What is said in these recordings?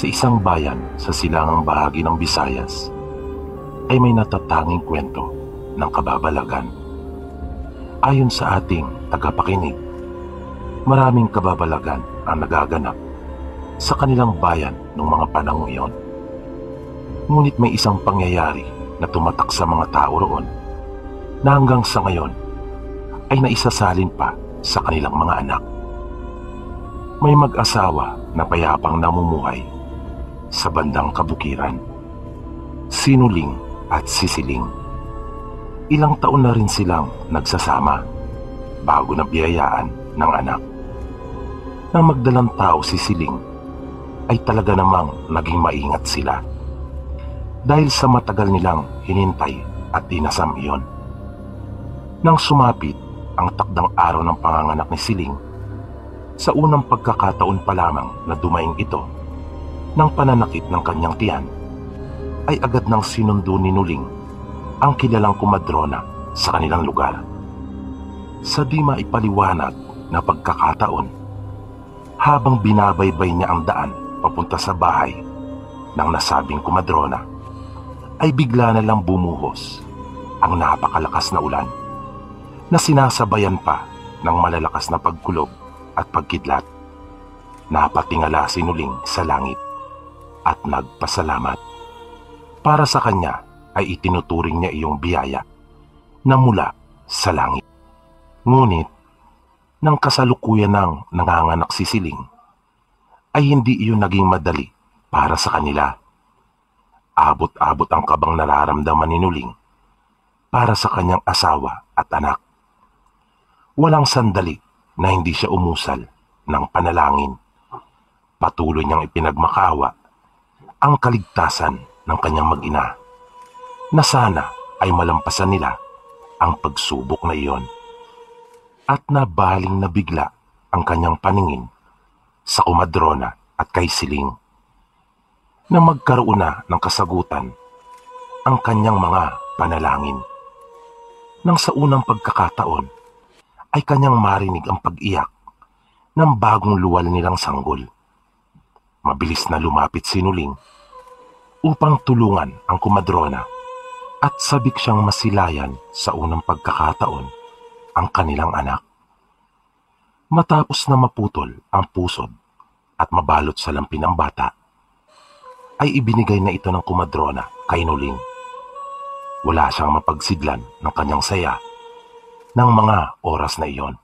Sa isang bayan sa silangang bahagi ng Visayas ay may natatanging kwento ng kababalagan. Ayon sa ating tagapakinig, maraming kababalagan ang nagaganap sa kanilang bayan noong mga panahong iyon. Ngunit may isang pangyayari na tumatak sa mga tao roon na hanggang sa ngayon ay naisasalin pa sa kanilang mga anak. May mag-asawa na payapang namumuhay sa bandang kabukiran, Sinuling at Sisiling. Ilang taon na rin silang nagsasama bago nabiyayaan ng anak. Nang magdalang tao si Siling ay talaga namang naging maingat sila dahil sa matagal nilang hinintay at dinasam iyon. Nang sumapit ang takdang araw ng panganganak ni Siling, sa unang pagkakataon pa lamang na dumaing ito ng pananakit ng kanyang tiyan, ay agad nang sinundo ni Nuling ang kilalang kumadrona sa kanilang lugar. Sa di maipaliwanag na pagkakataon, habang binabaybay niya ang daan papunta sa bahay ng nasabing kumadrona, ay bigla na lang bumuhos ang napakalakas na ulan na sinasabayan pa ng malalakas na pagkulog at pagkidlat. Napatingala si Nuling sa langit at nagpasalamat. Para sa kanya ay itinuturing niya iyong biyaya na mula sa langit. Ngunit nang kasalukuyan ng nanganganak si Siling, ay hindi iyon naging madali para sa kanila. Abot-abot ang kabang nararamdaman ni Nuling para sa kanyang asawa at anak. Walang sandali na hindi siya umusal ng panalangin. Patuloy niyang ipinagmakaawa ang kaligtasan ng kanyang mag-ina na sana ay malampasan nila ang pagsubok na iyon. At nabaling na bigla ang kanyang paningin sa kumadrona at kay Siling na magkaroon na ng kasagutan ang kanyang mga panalangin. Nang sa unang pagkakataon ay kanyang marinig ang pag-iyak ng bagong luwal nilang sanggol. Mabilis na lumapit si Nuling upang tulungan ang kumadrona at sabik siyang masilayan sa unang pagkakataon ang kanilang anak. Matapos na maputol ang pusod at mabalot sa lampi ng bata, ay ibinigay na ito ng kumadrona kay Nuling. Wala siyang mapagsidlan ng kanyang saya ng mga oras na iyon.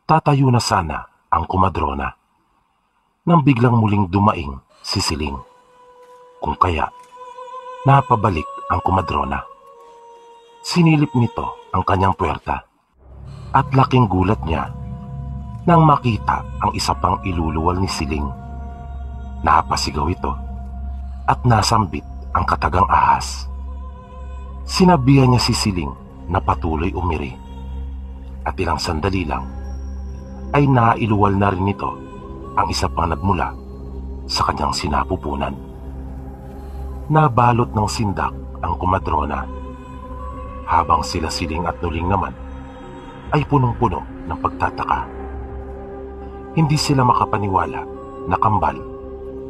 Tatayo na sana ang kumadrona nang biglang muling dumaing si Siling. Kung kaya, napabalik ang kumadrona. Sinilip nito ang kanyang puwerta at laking gulat niya nang makita ang isa pang iluluwal ni Siling. Napasigaw ito at nasambit ang katagang ahas. Sinabihan niya si Siling na patuloy umiri at ilang sandali lang ay nailuwal na rin nito ang isa pang nagmula sa kanyang sinapupunan. Nabalot ng sindak ang kumadrona habang sila Siling at Nuling naman ay punong-puno ng pagtataka. Hindi sila makapaniwala na kambal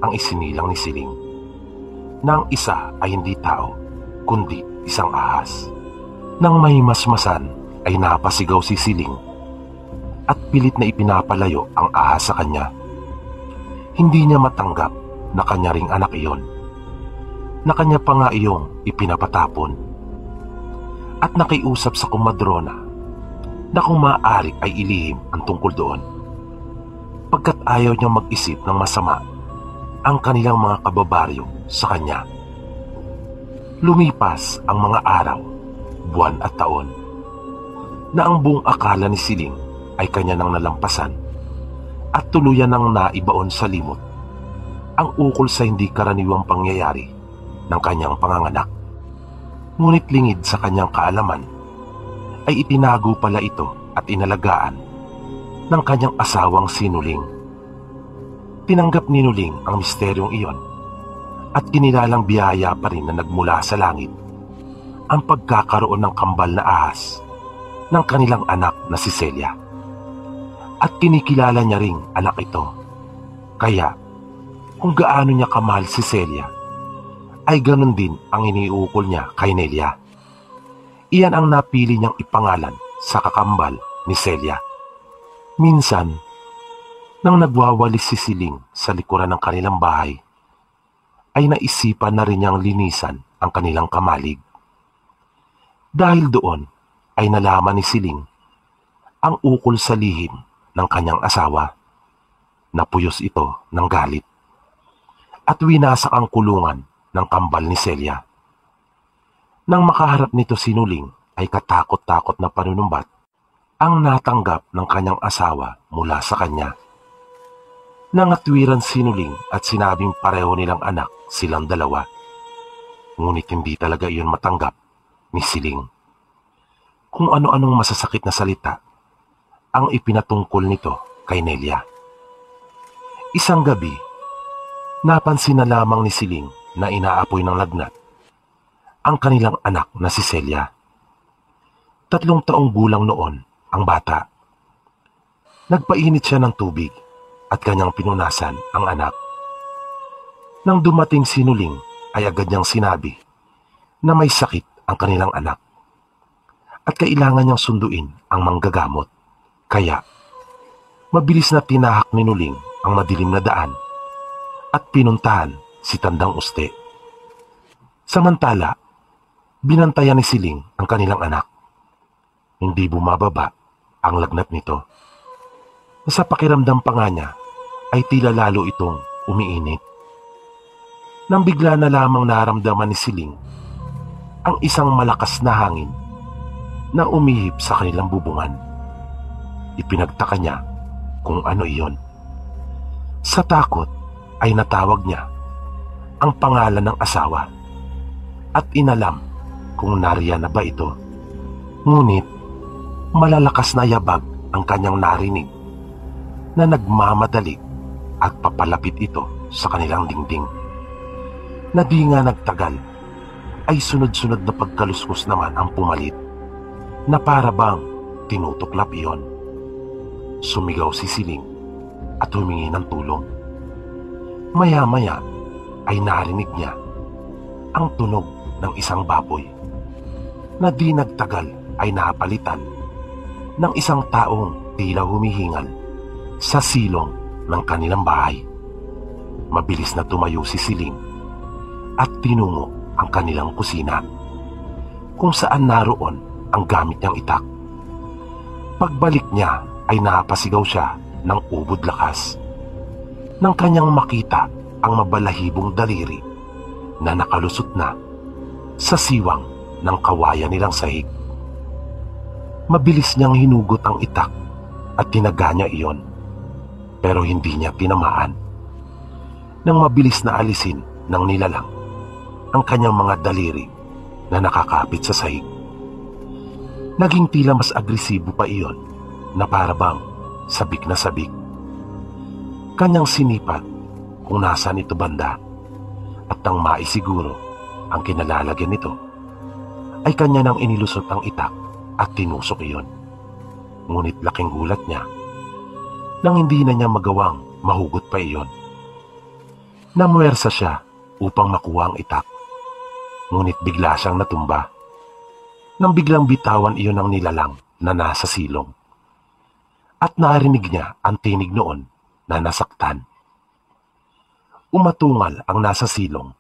ang isinilang ni Siling, na ang isa ay hindi tao kundi isang ahas. Nang mahimasmasan ay napasigaw si Siling at pilit na ipinapalayo ang ahas sa kanya. Hindi niya matanggap na kanya ring anak iyon, na kanya pa nga iyong ipinapatapon. At nakiusap sa kumadrona na kung maaari ay ilihim ang tungkol doon, pagkat ayaw niya mag-isip ng masama ang kanilang mga kababaryo sa kanya. Lumipas ang mga araw, buwan at taon, na ang buong akala ni Siling ay kanya nang nalampasan at tuluyan nang naibaon sa limot ang ukol sa hindi karaniwang pangyayari ng kanyang panganganak. Ngunit lingid sa kanyang kaalaman ay itinago pala ito at inalagaan ng kanyang asawang si Nuling. Tinanggap ni Nuling ang misteryong iyon at kinilalang biyaya pa rin na nagmula sa langit ang pagkakaroon ng kambal na ahas ng kanilang anak na si Celia. At kinikilala niya ring anak ito. Kaya kung gaano niya kamahal si Celia, ay ganun din ang iniukol niya kay Nelia. Iyan ang napili niyang ipangalan sa kakambal ni Celia. Minsan, nang nagwawalis si Siling sa likuran ng kanilang bahay, ay naisipan na rin niyang linisan ang kanilang kamalig. Dahil doon ay nalaman ni Siling ang ukol sa lihim ng kanyang asawa. Napuyos ito ng galit at winasak ang kulungan ng kambal ni Celia. Nang makaharap nito si Nuling ay katakot-takot na panunumbat ang natanggap ng kanyang asawa mula sa kanya. Nangatwiran si Nuling at sinabing pareho nilang anak silang dalawa. Ngunit hindi talaga iyon matanggap ni Siling. Kung ano-anong masasakit na salita ang ipinatungkol nito kay Nelia. Isang gabi, napansin na lamang ni Siling na inaapoy ng lagnat ang kanilang anak na si Celia. 3 taong gulang noon ang bata. Nagpainit siya ng tubig at kanyang pinunasan ang anak. Nang dumating si Nuling ay agad niyang sinabi na may sakit ang kanilang anak at kailangan niyang sunduin ang manggagamot. Kaya, mabilis na tinahak ni Nuling ang madilim na daan at pinuntahan si Tandang Uste. Samantala, binantayan ni Siling ang kanilang anak. Hindi bumababa ang lagnat nito. Sa pakiramdam pa nga niya ay tila lalo itong umiinit. Nang bigla na lamang naramdaman ni Siling ang isang malakas na hangin na umihip sa kanilang bubungan. Ipinagtaka niya kung ano iyon. Sa takot ay natawag niya ang pangalan ng asawa at inalam kung nariyan na ba ito. Ngunit malalakas na yabag ang kanyang narinig na nagmamadali at papalapit ito sa kanilang dingding. Na di nga nagtagal ay sunod-sunod na pagkaluskos naman ang pumalit na para bang tinutuklap iyon. Sumigaw si Siling at humingi ng tulong. Maya-maya ay narinig niya ang tunog ng isang baboy na di nagtagal ay napalitan ng isang taong tila humihingal sa silong ng kanilang bahay. Mabilis na tumayo si Siling at tinungo ang kanilang kusina kung saan naroon ang gamit niyang itak. Pagbalik niya ay napasigaw siya ng ubod lakas nang kanyang makita ang mabalahibong daliri na nakalusot na sa siwang ng kawayan nilang sahig. Mabilis niyang hinugot ang itak at tinaga niya iyon, pero hindi niya tinamaan. Nang mabilis na alisin ng nilalang ang kanyang mga daliri na nakakapit sa sahig, naging tila mas agresibo pa iyon na para bang sabik na sabik. Kanyang sinipat kung nasaan ito banda at nang maisiguro ang kinalalagyan nito ay kanya nang inilusot ang itak at tinusok iyon. Ngunit laking gulat niya nang hindi na niya magawang mahugot pa iyon. Namuwersa siya upang makuha ang itak, ngunit bigla siyang natumba nang biglang bitawan iyon ng nilalang na nasa silong. At narinig niya ang tinig noon na nasaktan. Umatungal ang nasa silong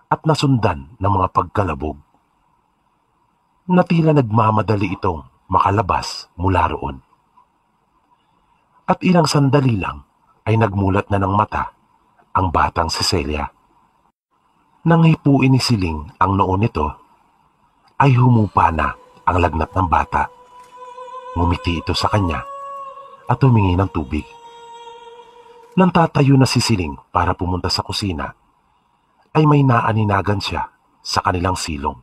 at nasundan ng mga pagkalabog na tila nagmamadali itong makalabas mula roon. At ilang sandali lang ay nagmulat na ng mata ang batang si Celia. Nang hipuin ni Siling ang noo nito, ay humupa na ang lagnat ng bata. Ngumiti ito sa kanya at humingi ng tubig. Nang tatayo na si Siling para pumunta sa kusina, ay may naaninagan siya sa kanilang silong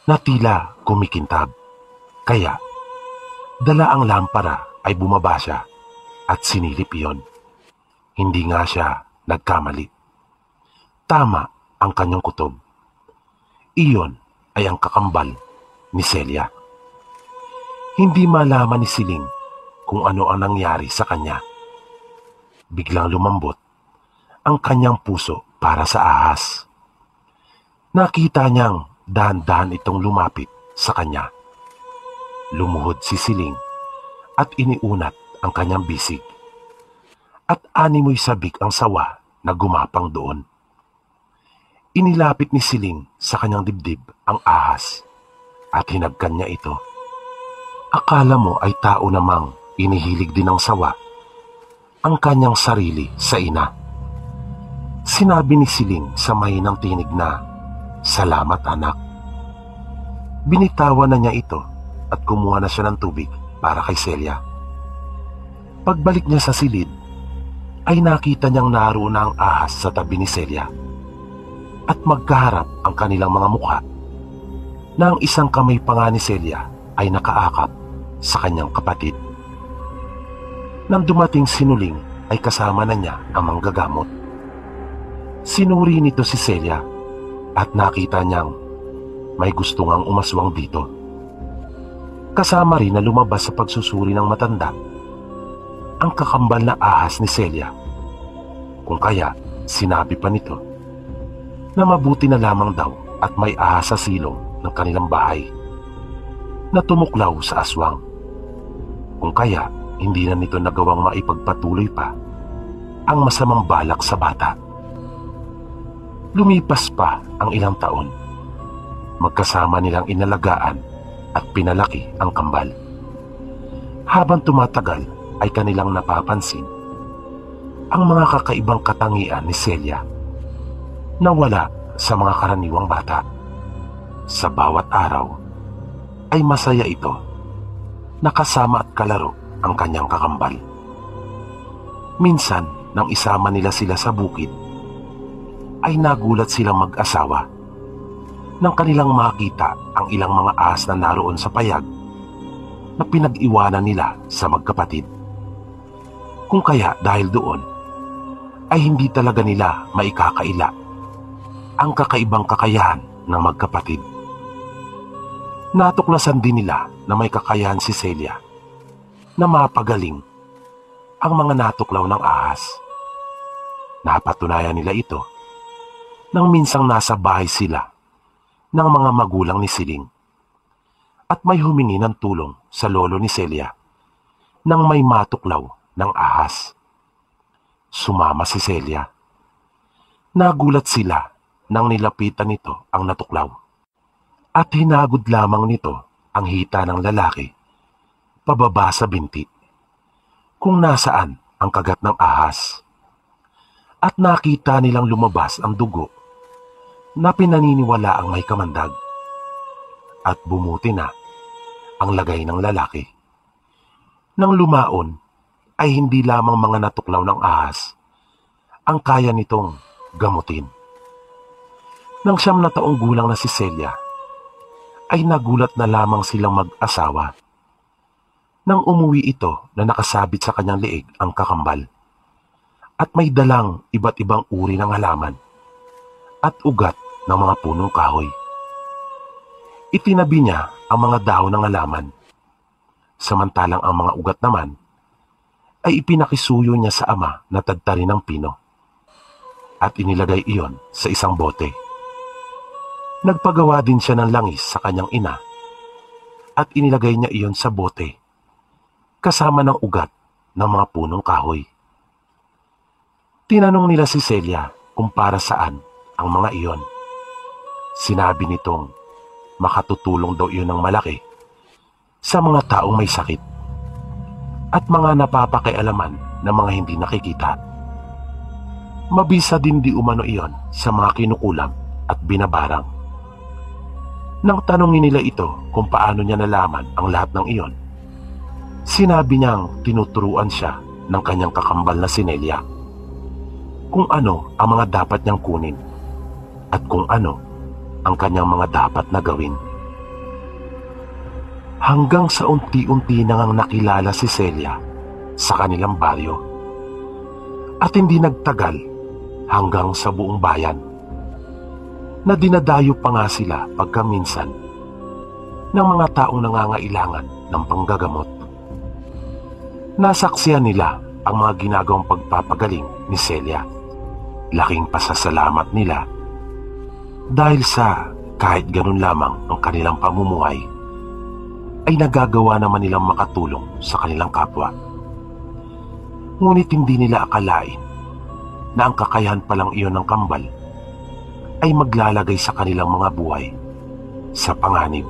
na tila kumikintab. Kaya, dala ang lampara ay bumaba siya at sinilip iyon. Hindi nga siya nagkamali. Tama ang kanyang kutob. Iyon ay ang kakambal ni Celia. Hindi malaman ni Siling kung ano ang nangyari sa kanya. Biglang lumambot ang kanyang puso para sa ahas. Nakita niyang dahan-dahan itong lumapit sa kanya. Lumuhod si Siling at iniunat ang kanyang bisig. At animoy sabik ang sawa na gumapang doon. Inilapit ni Siling sa kanyang dibdib ang ahas at hinagkan niya ito. Akala mo ay tao namang inihilig din ng sawa ang kanyang sarili sa ina. Sinabi ni Siling sa mahinang tinig na, "Salamat anak." Binitawan na niya ito at kumuha na siya ng tubig para kay Celia. Pagbalik niya sa silid, ay nakita niyang naroon na ang ahas sa tabi ni Celia at magkaharap ang kanilang mga mukha na ang isang kamay pa nga ni Celia ay nakaakap sa kanyang kapatid. Nang dumating si Nuling ay kasama na niya ang manggagamot. Sinuri nito si Celia at nakita niyang may gusto ngang umaswang dito. Kasama rin na lumabas sa pagsusuri ng matanda ang kakambal na ahas ni Celia. Kung kaya sinabi pa nito na mabuti na lamang daw at may ahas sa silong ng kanilang bahay na tumuklaw sa aswang. Kung kaya hindi na nito nagawang maipagpatuloy pa ang masamang balak sa bata. Lumipas pa ang ilang taon. Magkasama nilang inalagaan at pinalaki ang kambal. Habang tumatagal ay kanilang napapansin ang mga kakaibang katangian ni Celia na wala sa mga karaniwang bata. Sa bawat araw ay masaya ito, nakasama at kalaro ang kanyang kakambal. Minsan nang isama nila sila sa bukid, ay nagulat silang mag-asawa nang kanilang makita ang ilang mga ahas na naroon sa payag na pinag-iwanan nila sa magkapatid. Kung kaya dahil doon, ay hindi talaga nila maikakaila ang kakaibang kakayahan ng magkapatid. Natuklasan din nila na may kakayahan si Celia na mapagaling ang mga natuklaw ng ahas. Napatunayan nila ito nang minsang nasa bahay sila ng mga magulang ni Siling at may humingi ng tulong sa lolo ni Celia nang may matuklaw ng ahas. Sumama si Celia. Nagulat sila nang nilapitan nito ang natuklaw at hinagod lamang nito ang hita ng lalaki pababa sa binti kung nasaan ang kagat ng ahas. At nakita nilang lumabas ang dugo na pinaniniwala ang may kamandag. At bumuti na ang lagay ng lalaki. Nang lumaon ay hindi lamang mga natuklaw ng ahas ang kaya nitong gamutin. Nang 9 na taong gulang na si Celia, ay nagulat na lamang silang mag-asawa nang umuwi ito na nakasabit sa kanyang leeg ang kakambal at may dalang iba't ibang uri ng halaman at ugat ng mga punong kahoy. Itinabi niya ang mga dahon ng halaman, samantalang ang mga ugat naman ay ipinakisuyo niya sa ama na tadtari ng pino at inilagay iyon sa isang bote. Nagpagawa din siya ng langis sa kanyang ina at inilagay niya iyon sa bote kasama ng ugat ng mga punong kahoy. Tinanong nila si Celia kung para saan ang mga iyon. Sinabi nitong makatutulong daw iyon ng malaki sa mga taong may sakit at mga napapakialaman ng mga hindi nakikita. Mabisa din di umano iyon sa mga kinukulam at binabarang. Nang tanongin nila ito kung paano niya nalaman ang lahat ng iyon, sinabi niyang tinuturuan siya ng kanyang kakambal na si Nelia kung ano ang mga dapat niyang kunin at kung ano ang kanyang mga dapat na gawin. Hanggang sa unti-unti nang nakilala si Celia sa kanilang baryo at hindi nagtagal hanggang sa buong bayan na dinadayo pa nga sila pagkaminsan ng mga taong nangangailangan ng panggagamot. Nasaksihan nila ang mga ginagawang pagpapagaling ni Celia laking pasasalamat nila dahil sa kahit ganun lamang ang kanilang pamumuhay ay nagagawa naman nilang makatulong sa kanilang kapwa. Ngunit hindi nila akalain na ang kakayahan palang iyon ng kambal ay maglalagay sa kanilang mga buhay sa panganib.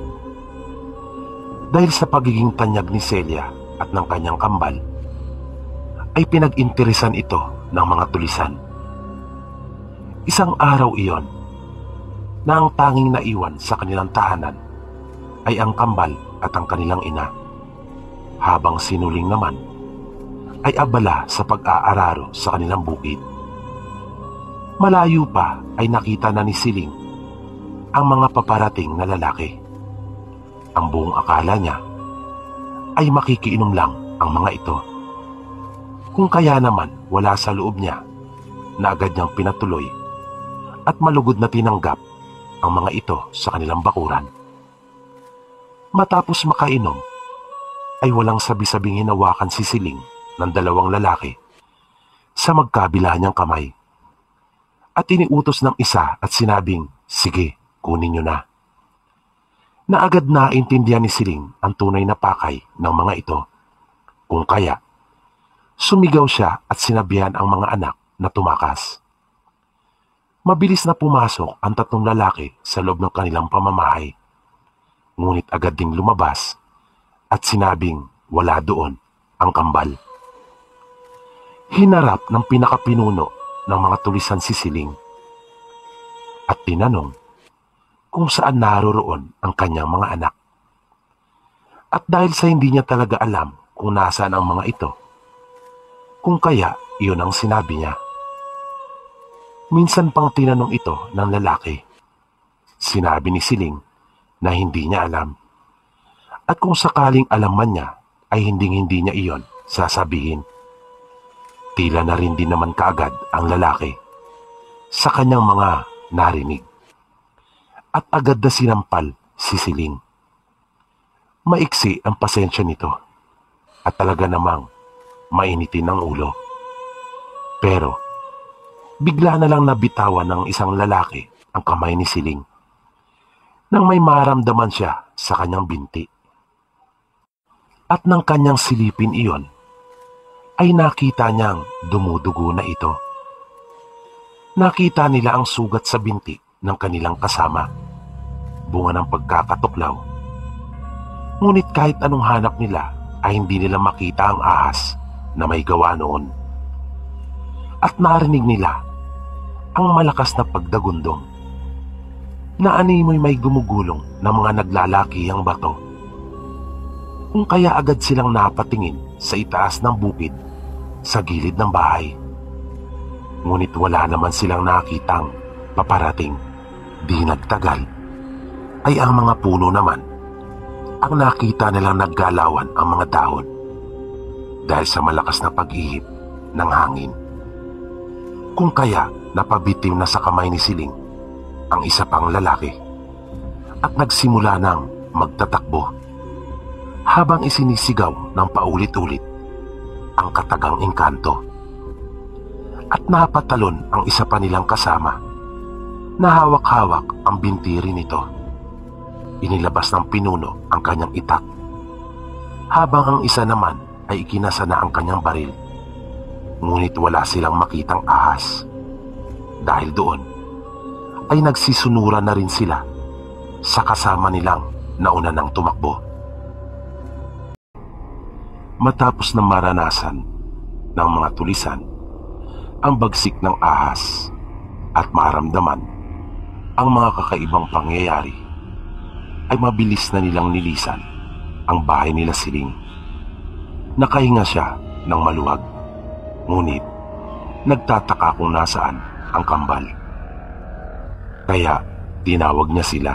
Dahil sa pagiging tanyag ni Celia at ng kanyang kambal, ay pinag-interesan ito ng mga tulisan. Isang araw iyon na ang tanging naiwan sa kanilang tahanan ay ang kambal at ang kanilang ina, habang sinuling naman ay abala sa pag-aararo sa kanilang bukid. Malayo pa ay nakita na ni Siling ang mga paparating na lalaki. Ang buong akala niya ay makikiinom lang ang mga ito. Kung kaya naman wala sa loob niya na agad niyang pinatuloy at malugod na tinanggap ang mga ito sa kanilang bakuran. Matapos makainom ay walang sabi-sabing hinawakan si Siling ng dalawang lalaki sa magkabila niyang kamay at iniutos ng isa at sinabing, "Sige, kunin niyo na." Na agad naintindihan ni Siling ang tunay na pakay ng mga ito. Kung kaya, sumigaw siya at sinabihan ang mga anak na tumakas. Mabilis na pumasok ang tatlong lalaki sa loob ng kanilang pamamahay. Ngunit agad ding lumabas at sinabing wala doon ang kambal. Hinarap ng pinakapinuno ng mga tulisan si Siling at tinanong kung saan naroroon ang kanyang mga anak. At dahil sa hindi niya talaga alam kung nasaan ang mga ito, kung kaya iyon ang sinabi niya. Minsan pang tinanong ito ng lalaki. Sinabi ni Siling na hindi niya alam. At kung sakaling alam man niya, ay hindi niya iyon sasabihin. Tila na rin din naman kaagad ang lalaki sa kanyang mga narinig. At agad na sinampal si Siling. Maiksi ang pasensya nito at talaga namang mainitin ang ulo. Pero bigla na lang nabitawan ng isang lalaki ang kamay ni Siling nang may maramdaman siya sa kanyang binti. At nang kanyang silipin iyon, ay nakita niyang dumudugo na ito. Nakita nila ang sugat sa binti ng kanilang kasama, bunga ng pagkakatuklaw. Ngunit kahit anong hanap nila ay hindi nila makita ang ahas na may gawa noon. At narinig nila ang malakas na pagdagundong na animoy may gumugulong na mga naglalakihang bato. Kung kaya agad silang napatingin sa itaas ng bukid sa gilid ng bahay. Ngunit wala naman silang nakitang paparating. Di nagtagal ay ang mga puno naman ang nakita nilang naggalawan ang mga dahon dahil sa malakas na pag-ihip ng hangin. Kung kaya napabitim na sa kamay ni Siling ang isa pang lalaki at nagsimula ng magtatakbo habang isinisigaw ng paulit-ulit ang katagang engkanto. At napatalon ang isa pa nilang kasama na hawak-hawak ang bintiri nito. Inilabas ng pinuno ang kanyang itak habang ang isa naman ay ikinasa na ang kanyang baril. Ngunit wala silang makitang ahas. Dahil doon ay nagsisunuran na rin sila sa kasama nilang nauna ng tumakbo. Matapos na maranasan ng mga tulisan ang bagsik ng ahas at maramdaman ang mga kakaibang pangyayari, ay mabilis na nilang nilisan ang bahay nila Siling. Nakahinga siya ng maluwag, ngunit nagtataka kung nasaan ang kambal. Kaya tinawag niya sila.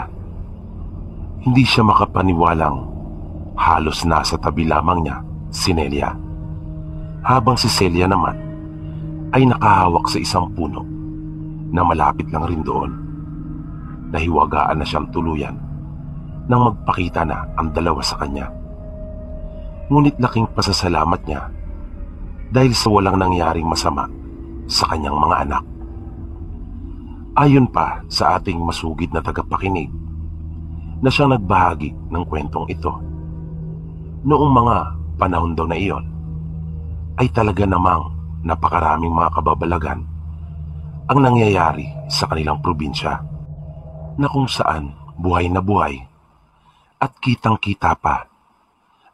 Hindi siya makapaniwalang halos nasa tabi lamang niya si Nelia, habang si Celia naman ay nakahawak sa isang puno na malapit lang rin doon. Nahiwagaan na siyang tuluyan nang magpakita na ang dalawa sa kanya. Ngunit laking pasasalamat niya dahil sa walang nangyaring masama sa kanyang mga anak. Ayon pa sa ating masugid na tagapakinig na siyang nagbahagi ng kwentong ito, noong mga panahon daw na iyon ay talaga namang napakaraming mga kababalagan ang nangyayari sa kanilang probinsya, na kung saan buhay na buhay at kitang-kita pa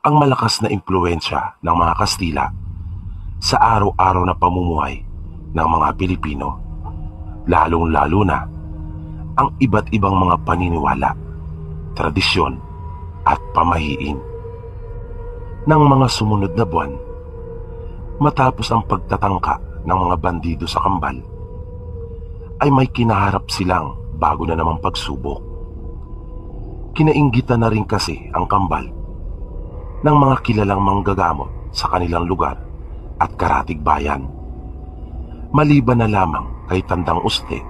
ang malakas na impluwensya ng mga Kastila sa araw-araw na pamumuhay ng mga Pilipino, lalong-lalo na ang iba't ibang mga paniniwala, tradisyon at pamahiin. Ng mga sumunod na buwan, matapos ang pagtatangka ng mga bandido sa Kambal, ay may kinaharap silang bago na namang pagsubok. Kinainggitan na rin kasi ang Kambal ng mga kilalang manggagamot sa kanilang lugar at karatig bayan, maliban na lamang kay Tandang Uste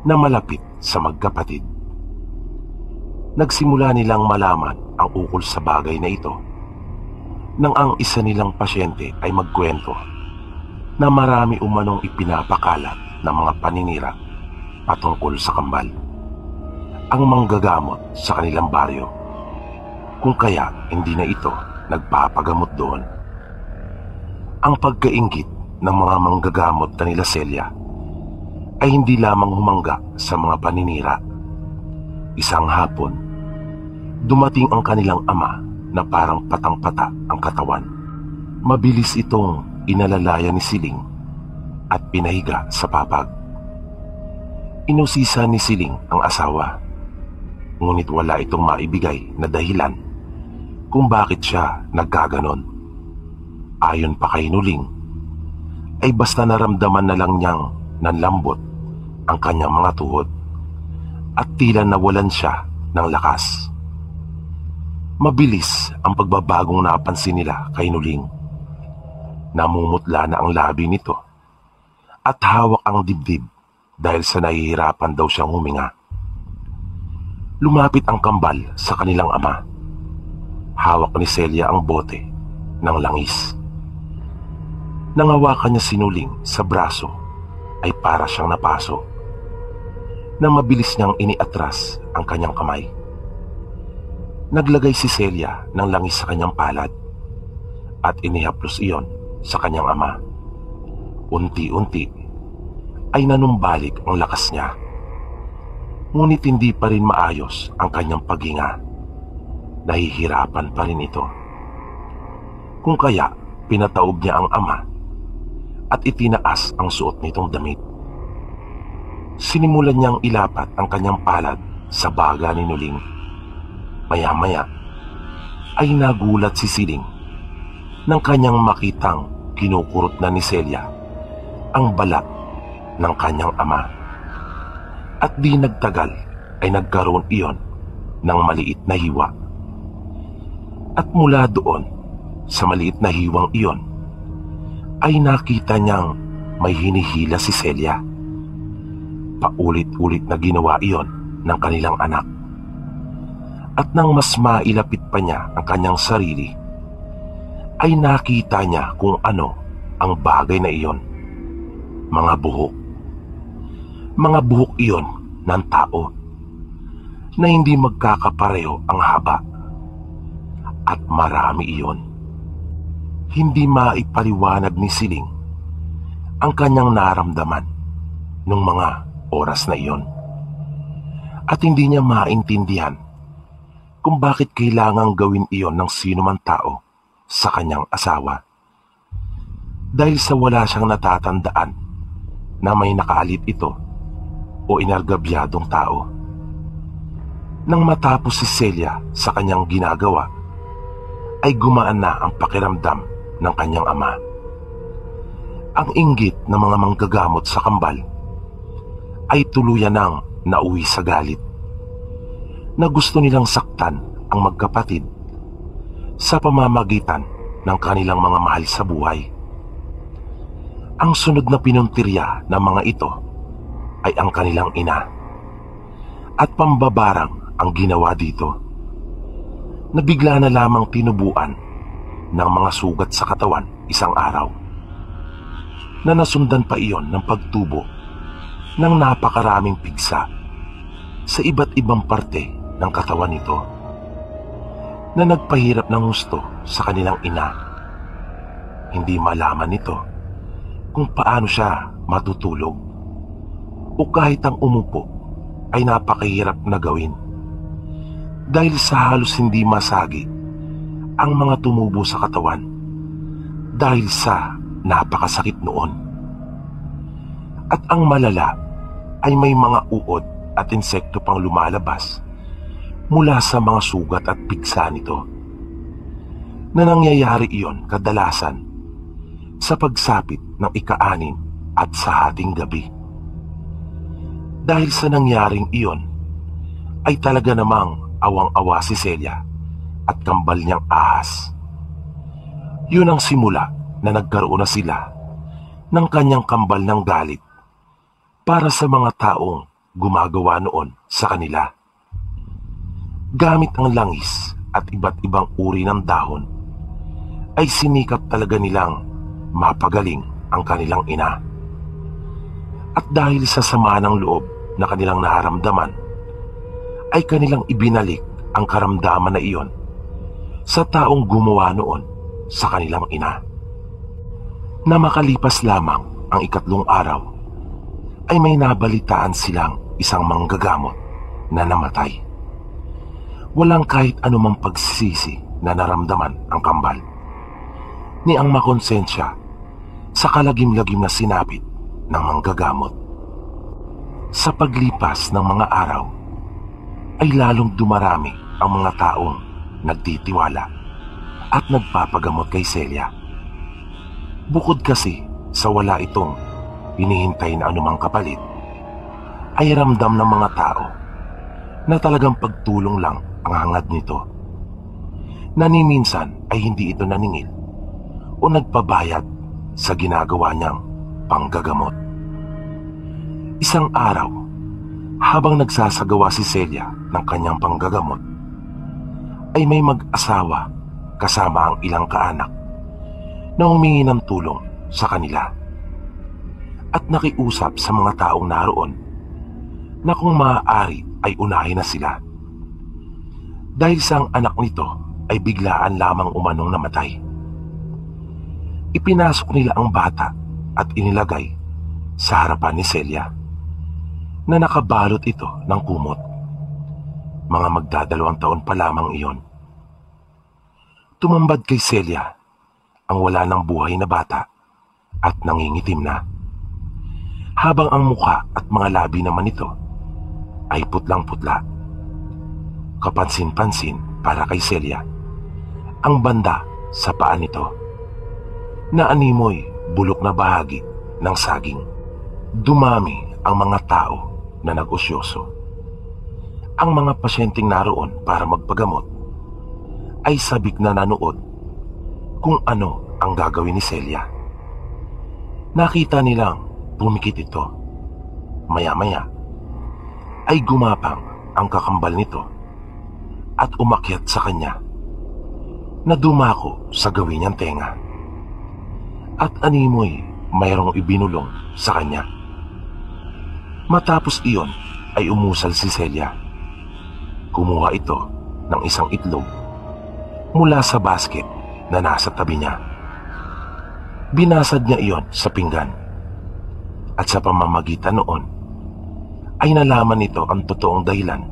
na malapit sa magkapatid. Nagsimula nilang malaman ang ukol sa bagay na ito nang ang isa nilang pasyente ay magkwento na marami umanong ipinapakalat ng mga paninira patungkol sa Kambal ang manggagamot sa kanilang baryo, kung kaya hindi na ito nagpapagamot doon. Ang pagkainggit ng mga manggagamot kanila Celia ay hindi lamang humangga sa mga paninira. Isang hapon, dumating ang kanilang ama na parang patang-pata ang katawan. Mabilis itong inalalaya ni Siling at pinahiga sa papag. Inusisa ni Siling ang asawa, ngunit wala itong maibigay na dahilan kung bakit siya nagkaganon. Ayon pa kay Nuling, ay basta naramdaman na lang niyang nanlambot ang kanyang mga tuhod at tila nawalan siya ng lakas. Mabilis ang pagbabagong napansin nila kay Nuling. Namumutla na ang labi nito at hawak ang dibdib dahil sa nahihirapan daw siyang huminga. Lumapit ang Kambal sa kanilang ama. Hawak ni Celia ang bote ng langis. Nang hawakan niya si Nuling sa braso ay para siyang napaso. Nang mabilis niyang iniatras ang kanyang kamay, naglagay si Celia ng langis sa kanyang palad at inihaplos iyon sa kanyang ama. Unti-unti ay nanumbalik ang lakas niya, ngunit hindi pa rin maayos ang kanyang paghinga. Nahihirapan pa rin ito. Kung kaya pinataob niya ang ama at itinaas ang suot nitong damit. Sinimulan niyang ilapat ang kanyang palad sa baga ni Nuling. Maya-maya ay nagulat si Siling nang kanyang makitang kinukurot na ni Celia ang balat ng kanyang ama. At di nagtagal ay nagkaroon iyon ng maliit na hiwa. At mula doon sa maliit na hiwang iyon ay nakita niyang may hinihila si Celia. Paulit-ulit na ginawa iyon ng kanilang anak. At nang mas mailapit pa niya ang kanyang sarili, ay nakita niya kung ano ang bagay na iyon. Mga buhok. Mga buhok iyon ng tao na hindi magkakapareho ang haba. At marami iyon. Hindi maipaliwanag ni Siling ang kanyang naramdaman nung mga oras na iyon. At hindi niya maintindihan kung bakit kailangang gawin iyon ng sino man tao sa kanyang asawa. Dahil sa wala siyang natatandaan na may nakaalit ito o inargabyadong tao. Nang matapos si Celia sa kanyang ginagawa, ay gumaan na ang pakiramdam ng kanyang ama. Ang inggit ng mga manggagamot sa Kambal ay tuluyan nang nauwi sa galit, na gusto nilang saktan ang magkapatid sa pamamagitan ng kanilang mga mahal sa buhay. Ang sunod na pinuntirya ng mga ito ay ang kanilang ina, at pambabarang ang ginawa dito. Nabigla na lamang tinubuan ng mga sugat sa katawan isang araw, na nasundan pa iyon ng pagtubo ng napakaraming pigsa sa iba't ibang parte ng katawan nito na nagpahirap ng husto sa kanilang ina. Hindi malaman nito kung paano siya matutulog o kahit ang umupo ay napakahirap na gawin dahil sa halos hindi masagi ang mga tumubo sa katawan dahil sa napakasakit noon. At ang malala ay may mga uod at insekto pang lumalabas mula sa mga sugat at pigsa nito na nangyayari iyon kadalasan sa pagsapit ng ika-6 at sa hating gabi. Dahil sa nangyaring iyon ay talaga namang awang-awa si Celia at kambal niyang ahas. Yun ang simula na nagkaroon na sila ng kanyang kambal ng galit para sa mga taong gumagawa noon sa kanila. Gamit ang langis at iba't ibang uri ng dahon ay sinikap talaga nilang mapagaling ang kanilang ina. At dahil sa sama ng loob na kanilang naramdaman ay kanilang ibinalik ang karamdaman na iyon sa taong gumawa noon sa kanilang ina. Na makalipas lamang ang 3 araw ay may nabalitaan silang isang manggagamot na namatay. Walang kahit anumang pagsisisi na naramdaman ang kambal ni ang makonsensya sa kalagim-lagim na sinapit ng manggagamot. Sa paglipas ng mga araw ay lalong dumarami ang mga taong nagtitiwala at nagpapagamot kay Celia. Bukod kasi sa wala itong hinihintay na anumang kapalit, ay ramdam ng mga tao na talagang pagtulong lang ang hangad nito. Naniminsan ay hindi ito naningil o nagpabayad sa ginagawa niyang panggagamot. Isang araw, habang nagsasagawa si Celia ng kanyang panggagamot, ay may mag-asawa kasama ang ilang kaanak na humingi ng tulong sa kanila at nakiusap sa mga taong naroon na kung maaari ay unahin na sila dahil sa ang anak nito ay biglaan lamang umanong namatay. Ipinasok nila ang bata at inilagay sa harapan ni Celia na nakabalot ito ng kumot. Mga magdadalawang taon pa lamang iyon. Tumambad kay Celia ang wala ng buhay na bata at nangingitim na, habang ang muka at mga labi naman nito ay putlang-putla. Kapansin-pansin para kay Celia ang banda sa paa nito na animoy bulok na bahagi ng saging. Dumami ang mga tao na nag-usyoso. Ang mga pasyenteng naroon para magpagamot ay sabik na nanood kung ano ang gagawin ni Celia. Nakita nilang pumikit ito. Maya-maya ay gumapang ang kakambal nito at umakyat sa kanya na dumako sa gawin niyang tenga. At animoy mayroong ibinulong sa kanya. Matapos iyon ay umusal si Celia. Kumuha ito ng isang itlog mula sa basket na nasa tabi niya. Binasad niya iyon sa pinggan at sa pamamagitan noon ay nalaman nito ang totoong dahilan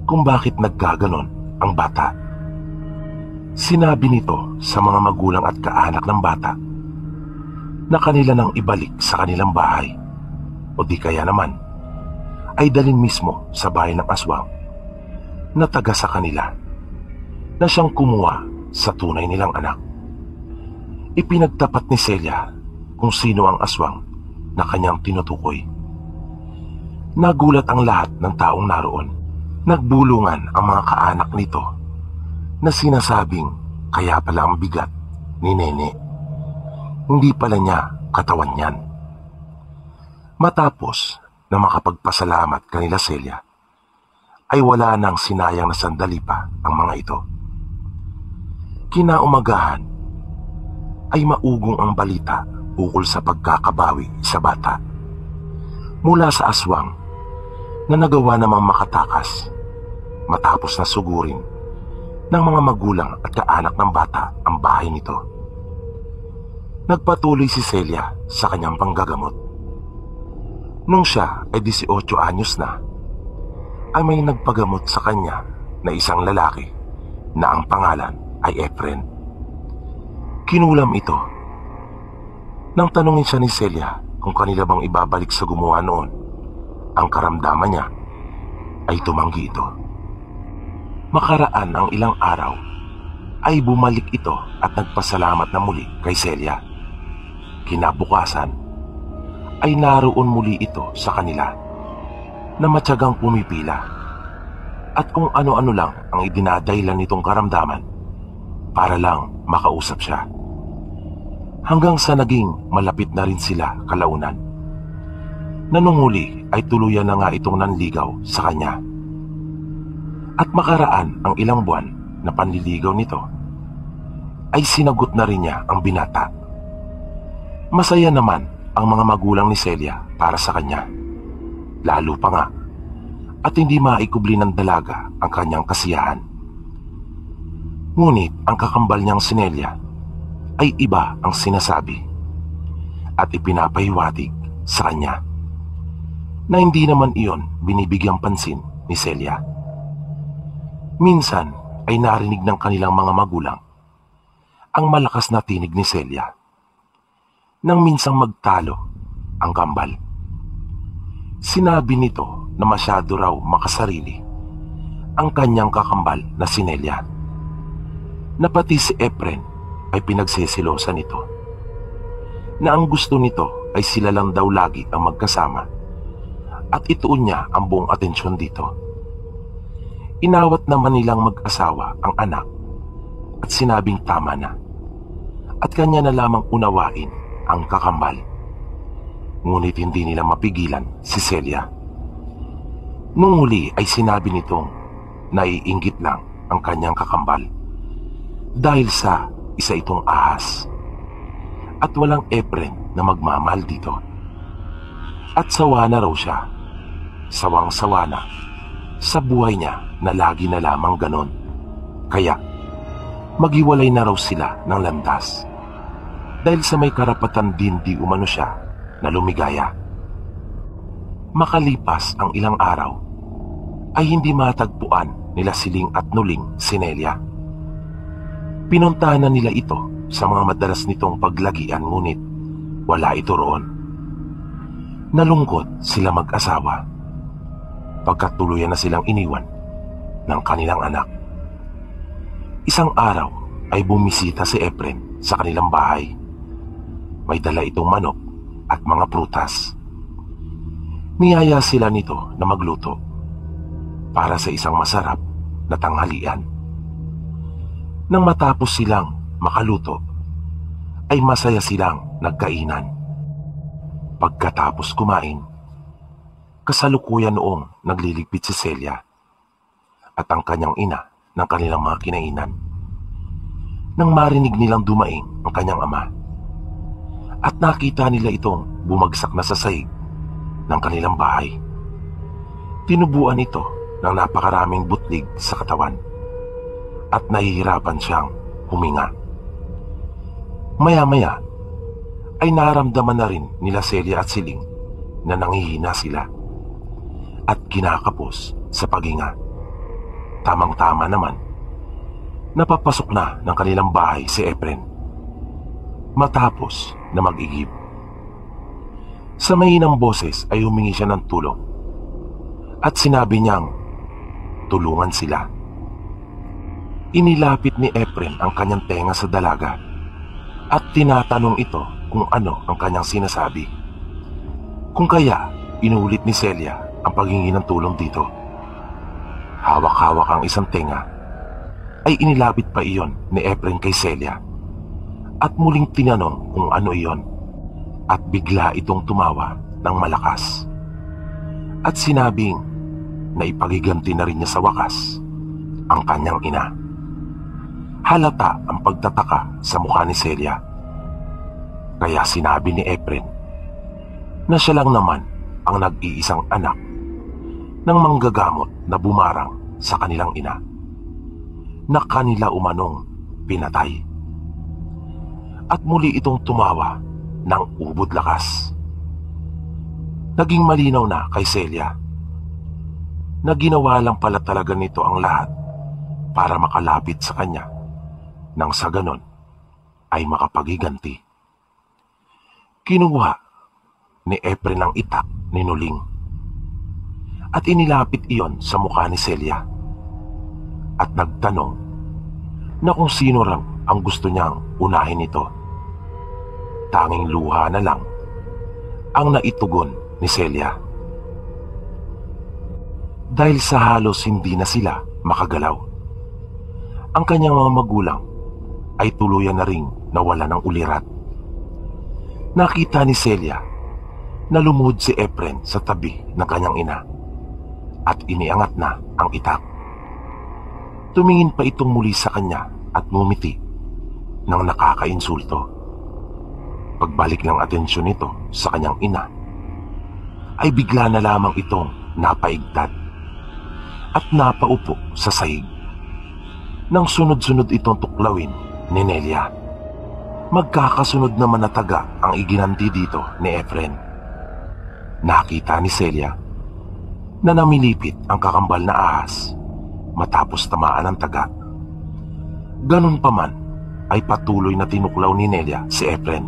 kung bakit nagkaganon ang bata. Sinabi nito sa mga magulang at kaanak ng bata na kanila nang ibalik sa kanilang bahay o di kaya naman ay dalhin mismo sa bahay ng aswang na taga sa kanila na siyang kumuha sa tunay nilang anak. Ipinagtapat ni Celia kung sino ang aswang na kanyang tinutukoy. Nagulat ang lahat ng taong naroon. Nagbulungan ang mga kaanak nito na sinasabing kaya pala ang bigat ni Nene. Hindi pala niya katawan niyan. Matapos na makapagpasalamat kanila Celia, ay wala nang sinayang na sandali pa ang mga ito. Kinaumagahan ay maugong ang balita ukol sa pagkakabawi sa bata. mula sa aswang na nagawa namang makatakas matapos na sugurin ng mga magulang at kaanak ng bata ang bahay nito. Nagpatuloy si Celia sa kanyang panggagamot. Nung siya ay 18 anyos na, ay may nagpagamot sa kanya na isang lalaki na ang pangalan ay Efren. Kinulam ito. Nang tanungin siya ni Celia kung kanila bang ibabalik sa gumawa noon ang karamdaman niya, ay tumanggi ito. Makaraan ang ilang araw, ay bumalik ito at nagpasalamat na muli kay Celia. Kinabukasan, ay naroon muli ito sa kanila na matyagang pumipila at kung ano-ano lang ang idinadahilan nitong karamdaman para lang makausap siya. Hanggang sa naging malapit na rin sila kalaunan, na nung huli ay tuluyan na nga itong nanligaw sa kanya. At makaraan ang ilang buwan na panliligaw nito, ay sinagot na rin niya ang binata. Masaya naman ang mga magulang ni Celia para sa kanya, lalo pa nga at hindi maikubli ng dalaga ang kanyang kasiyahan. Ngunit ang kakambal niyang si Nelia ay iba ang sinasabi at ipinapahiwatig sa kanya na hindi naman iyon binibigyang pansin ni Celia. Minsan ay narinig ng kanilang mga magulang ang malakas na tinig ni Celia nang minsang magtalo ang kambal. Sinabi nito na masyado raw makasarili ang kanyang kakambal na si Nelia, na pati si Efren ay pinagsisilosan nito, na ang gusto nito ay sila lang daw lagi ang magkasama at ituon niya ang buong atensyon dito. Inawat naman nilang mag-asawa ang anak at sinabing tama na at kanya na lamang unawain ang kakambal. Ngunit hindi nila mapigilan si Celia. Nung huli ay sinabi nitong naiinggit lang ang kanyang kakambal dahil sa isa itong ahas at walang Efren na magmamahal dito. At sawa na raw siya, sawang-sawa na sa buhay niya na lagi na lamang ganon. Kaya maghiwalay na raw sila ng landas dahil sa may karapatan din di umano siya na lumigaya. Makalipas ang ilang araw ay hindi matagpuan nila Siling at Nuling si Nelia. Pinuntahan na nila ito sa mga madalas nitong paglagian ngunit wala ito roon. Nalungkot sila mag-asawa pagkat tuluyan na silang iniwan ng kanilang anak. Isang araw ay bumisita si Efren sa kanilang bahay. May dala itong manok at mga prutas. Niyaya sila nito na magluto para sa isang masarap na tanghalian. Nang matapos silang makaluto, ay masaya silang nagkainan. Pagkatapos kumain, kasalukuyan noong nagliligpit si Celia at ang kanyang ina ng kanilang mga kinainan. Nang marinig nilang dumaing ang kanyang ama, at nakita nila itong bumagsak na sa sahig ng kanilang bahay. Tinubuan ito ng napakaraming butlig sa katawan at nahihirapan siyang huminga. Maya-maya ay naramdaman na rin nila Celia at Siling na nanghihina sila at kinakapos sa paghinga. Tamang-tama naman, napapasok na ng kanilang bahay si Efren matapos na mag-igib. Sa mahinang boses ay humingi siya ng tulong at sinabi niyang tulungan sila. Inilapit ni Efren ang kanyang tenga sa dalaga at tinatanong ito kung ano ang kanyang sinasabi. Kung kaya inulit ni Celia ang paghingi ng tulong dito. Hawak-hawak ang isang tenga ay inilapit pa iyon ni Efren kay Celia at muling tinanong kung ano iyon at bigla itong tumawa ng malakas at sinabing na ipagiganti na rin niya sa wakas ang kanyang ina. Halata ang pagtataka sa mukha ni Celia, kaya sinabi ni Efren na siya lang naman ang nag-iisang anak ng manggagamot na bumarang sa kanilang ina na kanila umanong pinatay. At muli itong tumawa ng ubod lakas. Naging malinaw na kay Celia na ginawa lang pala talaga nito ang lahat para makalapit sa kanya nang sa ganon ay makapagiganti. Kinuha ni Efren ang itak ni Nuling at inilapit iyon sa mukha ni Celia at nagtanong na kung sino raw ang gusto niyang unahin ito. Tanging luha na lang ang naitugon ni Celia. Dahil sa halos hindi na sila makagalaw, ang kanyang mga magulang ay tuluyan na ring nawala ng ulirat. Nakita ni Celia na lumuhod si Efren sa tabi ng kanyang ina at iniangat na ang itak. Tumingin pa itong muli sa kanya at ngumiti ng nakakainsulto. Pagbalik ng atensyon nito sa kanyang ina, ay bigla na lamang itong napaigtad at napaupo sa sahig. Nang sunod-sunod itong tuklawin ni Nelia, magkakasunod naman na taga ang iginanti dito ni Efren. Nakita ni Celia na namilipit ang kakambal na ahas matapos tamaan ng taga. Ganun pa man ay patuloy na tinuklaw ni Nelia si Efren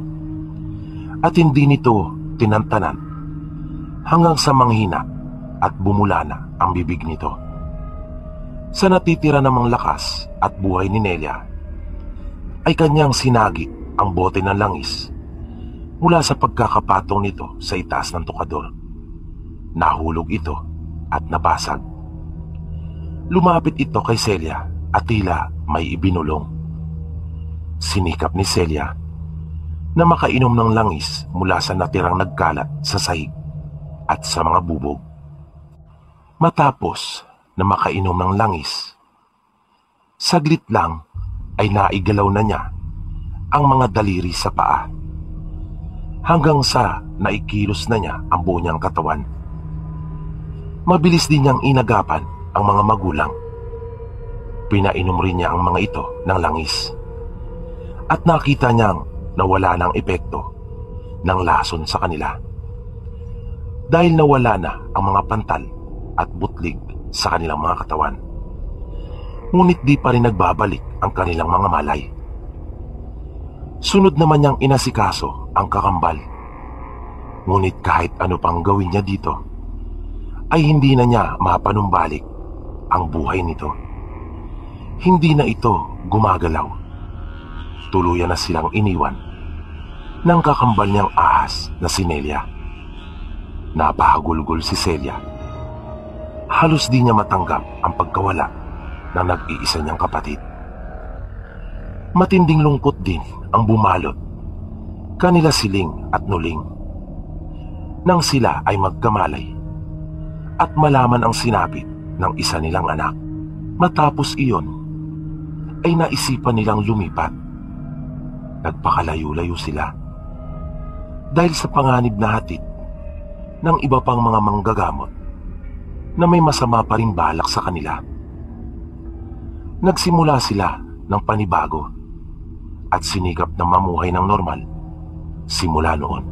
at hindi nito tinantanan hanggang sa manghina at bumula na ang bibig nito. Sa natitira namang lakas at buhay ni Nelia ay kanyang sinagi ang bote ng langis mula sa pagkakapatong nito sa itaas ng tukador. Nahulog ito at nabasag. Lumapit ito kay Celia at tila may ibinulong. Sinikap ni Celia na makainom ng langis mula sa natirang nagkalat sa sahig at sa mga bubog. Matapos na makainom ng langis, saglit lang ay naigalaw na niya ang mga daliri sa paa hanggang sa naikilos na niya ang buo niyang katawan. Mabilis din niyang inagapan ang mga magulang. Pinainom rin niya ang mga ito ng langis at nakita niyang nawala ng epekto ng lason sa kanila dahil nawala na ang mga pantal at butlig sa kanilang mga katawan. Ngunit di pa rin nagbabalik ang kanilang mga malay. Sunod naman niyang inasikaso ang kakambal. Ngunit kahit ano pang gawin niya dito, ay hindi na niya mapanumbalik ang buhay nito. Hindi na ito gumagalaw. Tuluyan na silang iniwan ng kakambal niyang ahas na si Nelia. Napahagulgol si Celia. Halos di niya matanggap ang pagkawala ng nag-iisa niyang kapatid. Matinding lungkot din ang bumalot kanila Siling at Nuling nang sila ay magkamalay at malaman ang sinapit ng isa nilang anak. Matapos iyon ay naisipan nilang lumipat. Nagpakalayo-layo sila dahil sa panganib na hatid ng iba pang mga manggagamot na may masama pa rin balak sa kanila. Nagsimula sila ng panibago at sinikap na mamuhay ng normal simula noon.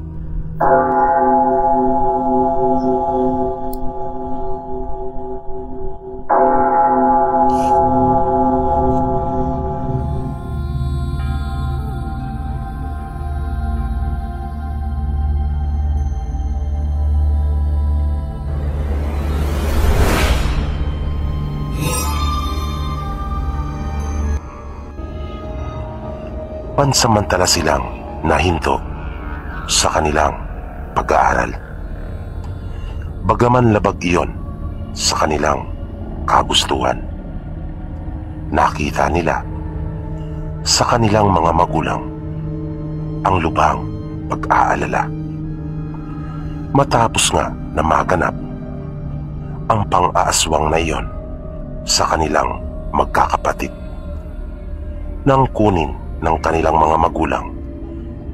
Pansamantala silang nahinto sa kanilang pag-aaral. Bagaman labag iyon sa kanilang kagustuhan, nakita nila sa kanilang mga magulang ang lubhang pag-aalala. Matapos nga na maganap ang pang-aaswang na iyon sa kanilang magkakapatid, nang kunin ng kanilang mga magulang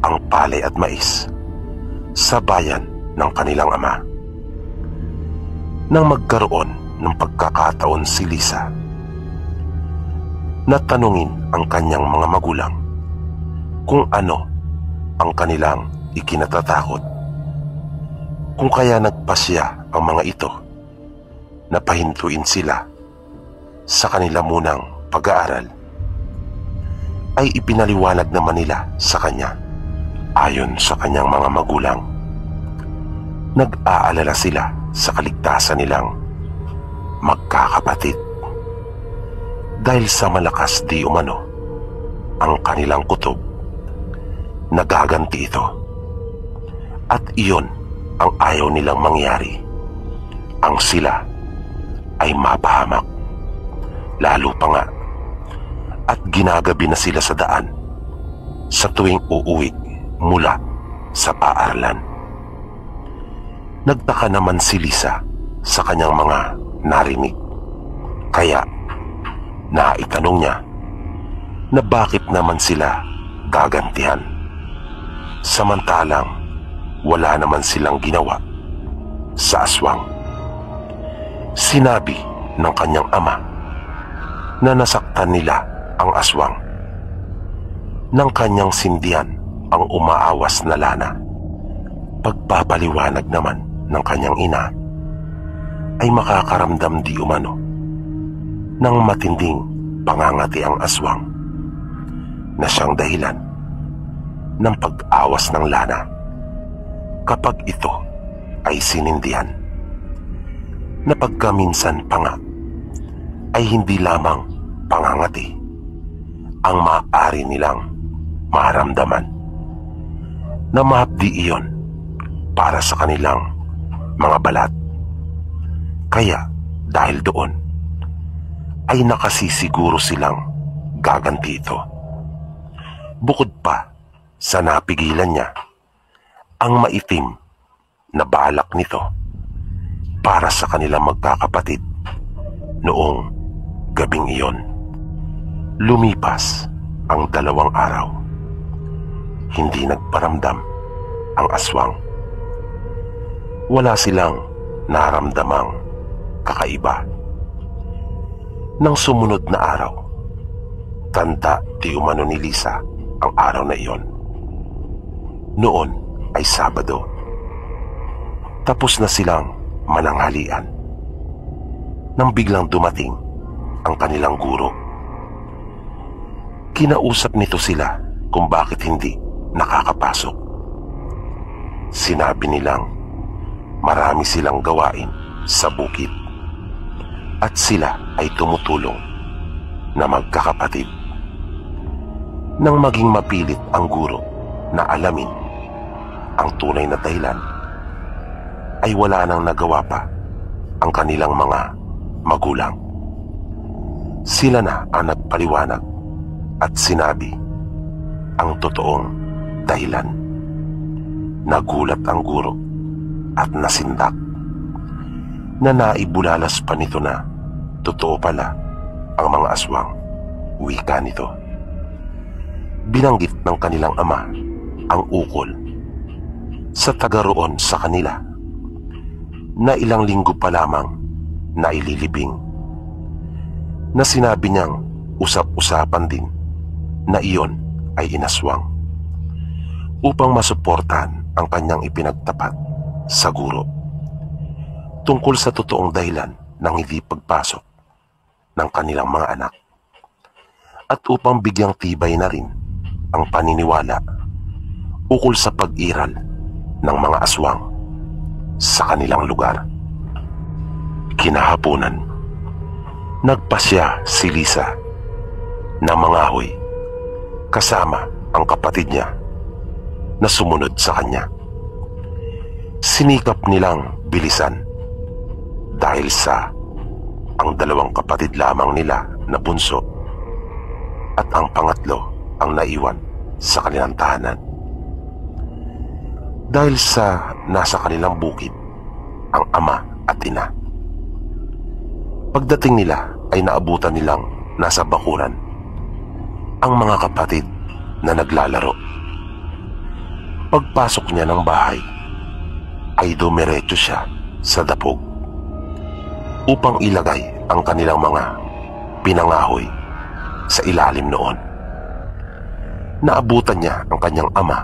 ang palay at mais sa bayan ng kanilang ama. Nang magkaroon ng pagkakataon si Lisa na tanungin ang kanyang mga magulang kung ano ang kanilang ikinatatakot, kung kaya nagpasya ang mga ito na pahintuin sila sa kanila munang pag-aaral, ay ipinaliwanag naman nila sa kanya. Ayon sa kanyang mga magulang, nag-aalala sila sa kaligtasan nilang magkakapatid dahil sa malakas di umano ang kanilang kutob. Nagaganti ito, at iyon ang ayaw nilang mangyari, ang sila ay mapahamak. Lalo pa nga at ginagabi na sila sa daan sa tuwing uuwi mula sa paaralan. Nagtaka naman si Lisa sa kanyang mga narinig, kaya naitanong niya na bakit naman sila gagantihan samantalang wala naman silang ginawa sa aswang. Sinabi ng kanyang ama na nasaktan nila ang aswang nang kanyang sindihan ang umaawas na lana. Pagpapaliwanag naman ng kanyang ina ay makakaramdam di umano ng matinding pangangati ang aswang na siyang dahilan ng pag-awas ng lana kapag ito ay sinindihan, na pagkaminsan pa nga ay hindi lamang pangangati ang maaari nilang maramdaman, na mahapdi iyon para sa kanilang mga balat. Kaya dahil doon ay nakasisiguro silang gaganti ito. Bukod pa sa napigilan niya ang maitim na balak nito para sa kanilang magkakapatid noong gabing iyon. Lumipas ang 2 araw. Hindi nagparamdam ang aswang. Wala silang naramdamang kakaiba. Nang sumunod na araw, tanda di umano ni Lisa ang araw na iyon. Noon ay Sabado. Tapos na silang mananghalian nang biglang dumating ang kanilang guro. Kinausap nito sila kung bakit hindi nakakapasok. Sinabi nilang marami silang gawain sa bukid at sila ay tumutulong na magkakapatid. Nang maging mapilit ang guro na alamin ang tunay na dahilan, ay wala nang nagawa pa ang kanilang mga magulang. Sila na ang nagpaliwanag at sinabi ang totoong dahilan. Nagulat ang guro at nasindak na naibulalas pa nito na totoo pala ang mga aswang. Wika nito. Binanggit ng kanilang ama ang ukol sa taga roon sa kanila na ilang linggo pa lamang na ililibing, na sinabi niyang usap-usapan din na iyon ay inaswang upang masuportahan ang kanyang ipinagtapat sa guro tungkol sa totoong dahilan ng hindi pagpasok ng kanilang mga anak, at upang bigyang tibay na rin ang paniniwala ukol sa pag-iral ng mga aswang sa kanilang lugar. Kinahaponan, nagpasya si Lisa na mangahoy kasama ang kapatid niya na sumunod sa kanya. Sinikap nilang bilisan dahil sa ang 2 kapatid lamang nila na bunso at ang pangatlo ang naiwan sa kanilang tahanan. Dahil sa nasa kanilang bukid ang ama at ina. Pagdating nila ay naabutan nilang nasa bakuran ang mga kapatid na naglalaro. Pagpasok niya ng bahay ay dumiretso siya sa dapog upang ilagay ang kanilang mga pinangahoy sa ilalim noon. Naabutan niya ang kanyang ama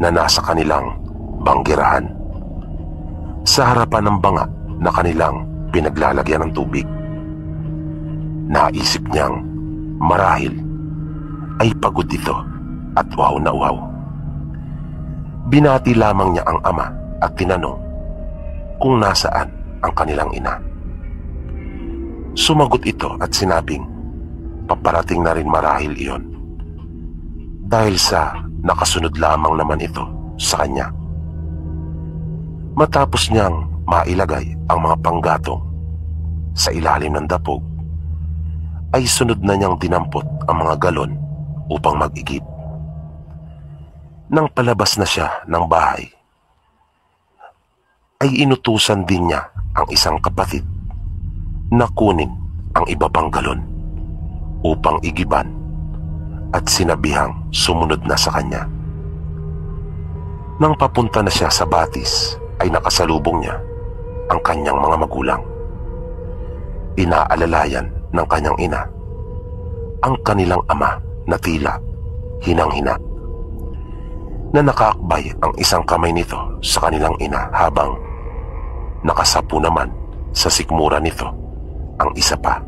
na nasa kanilang banggirahan sa harapan ng banga na kanilang pinaglalagyan ng tubig. Naisip niyang marahil ay pagod ito at uhaw na uhaw. Binati lamang niya ang ama at tinanong kung nasaan ang kanilang ina. Sumagot ito at sinabing paparating na rin marahil iyon, dahil sa nakasunod lamang naman ito sa kanya. Matapos niyang mailagay ang mga panggatong sa ilalim ng dapog, ay sunod na niyang dinampot ang mga galon upang mag-igib. Nang palabas na siya ng bahay, ay inutusan din niya ang isang kapatid na kunin ang iba pang galon upang igiban, at sinabihang sumunod na sa kanya. Nang papunta na siya sa batis, ay nakasalubong niya ang kanyang mga magulang. Inaalalayan ng kanyang ina ang kanilang ama na tila hinang-hina, na nakaakbay ang isang kamay nito sa kanilang ina habang nakasapu naman sa sikmura nito ang isa pa.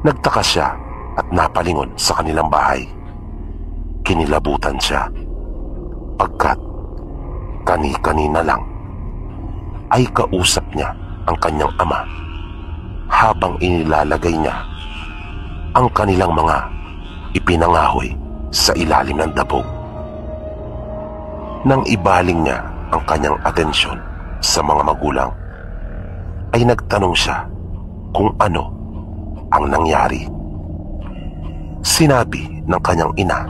Nagtaka siya at napalingon sa kanilang bahay. Kinilabutan siya pagkat kani-kanina lang ay kausap niya ang kanyang ama habang inilalagay niya ang kanilang mga ipinangahoy sa ilalim ng dabog. Nang ibaling niya ang kanyang atensyon sa mga magulang, ay nagtanong siya kung ano ang nangyari. Sinabi ng kanyang ina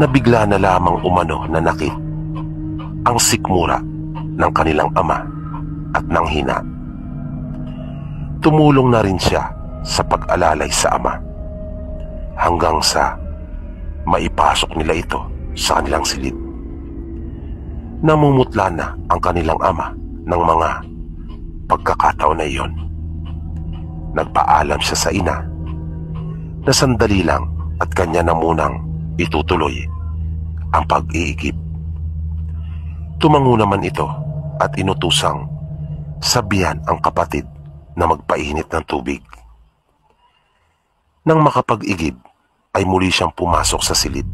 na bigla na lamang umano nanakit ang sikmura ng kanilang ama at nanghina. Tumulong na rin siya sa pag-alalay sa ama hanggang sa maipasok nila ito sa kanilang silid. Namumutla na ang kanilang ama ng mga pagkakataon na iyon. Nagpaalam siya sa ina na sandali lang at kanya na munang itutuloy ang pag-iigib. Tumango naman ito at inutusang sabihan ang kapatid na magpainit ng tubig. Nang makapag-igib, ay muli siyang pumasok sa silid.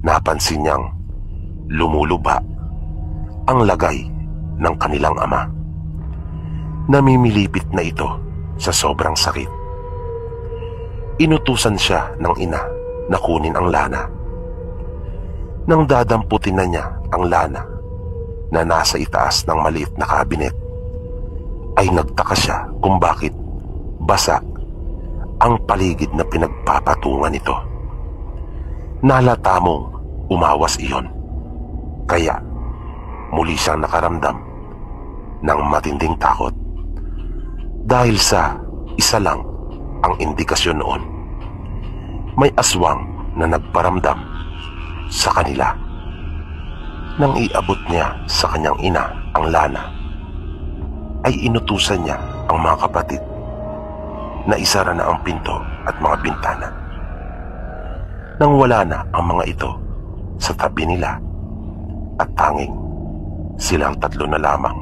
Napansin niyang lumuluba ang lagay ng kanilang ama. Namimilipit na ito sa sobrang sakit. Inutusan siya ng ina na kunin ang lana. Nang dadamputin na niya ang lana na nasa itaas ng maliit na kabinet, ay nagtaka siya kung bakit basa ang paligid na pinagpapatungan nito. Nalata mong umawas iyon, kaya muli siyang nakaramdam ng matinding takot dahil sa isa lang ang indikasyon noon. May aswang na nagparamdam sa kanila. Nang iabot niya sa kanyang ina ang lana, ay inutusan niya ang mga kapatid na isara na ang pinto at mga bintana. Nang wala na ang mga ito sa tabi nila at tanging silang tatlo na lamang